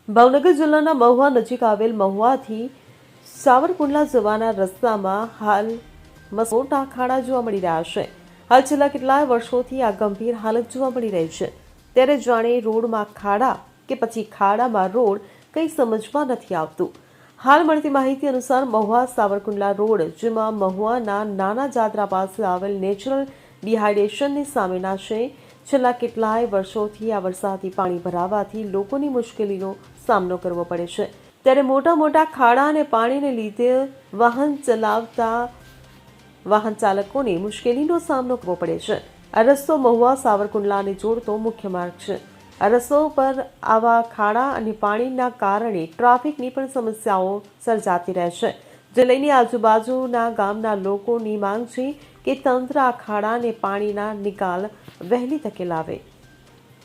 ભાવનગર જિલ્લાના મહુવા નજીક આવેલ મહુવાથી સાવરકુંડલા જવાના રસ્તામાં હાલ મોટા ખાડા જોવા મળી રહ્યા છે. હાલ છેલ્લા કેટલાય વર્ષોથી આ ગંભીર હાલત જોવા મળી રહી છે. ત્યારે જાણે રોડમાં ખાડા કે પછી ખાડામાં રોડ કંઈ સમજમાં નથી આવતું. હાલ મળતી માહિતી અનુસાર મહુવા સાવરકુંડલા રોડ, જેમાં મહુવાના નાના જાત્રા પાસે આવેલ નેચરલ ડિહાઇડ્રેશનની સામેના છે. છેલ્લા કેટલાય વર્ષોથી આ વરસાદી પાણી ભરાવાથી લોકોની મુશ્કેલીનો સામનો કરવો પડે છે. ત્યારે મોટા ખાડા અને પાણીને લીધે વાહન ચાલકોને મુશ્કેલીનો સામનો કરવો પડે છે. આ રસ્તો મહુવા સાવરકુંડલાને જોડતો મુખ્ય માર્ગ છે. આ રસ્તો પર આવા ખાડા અને પાણીના કારણે ટ્રાફિકની પણ સમસ્યાઓ સર્જાતી રહે છે, જે લઈને આજુબાજુના ગામના લોકોની માંગ છે કે તંત્ર આ ખાડા અને પાણીના નિકાલ વહેલી તકે લાવે.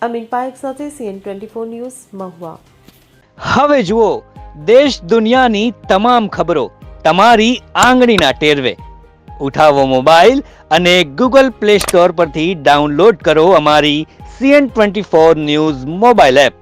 અમીન પાયક સાથે CN24 ન્યૂઝ, મહુવા. હવે જુઓ દેશ દુનિયાની તમામ ખબરો તમારી આંગળીના ટેરવે. ઉઠાવો મોબાઈલ અને Google Play Store પરથી ડાઉનલોડ કરો અમારી CN24 ન્યૂઝ મોબાઈલ એપ.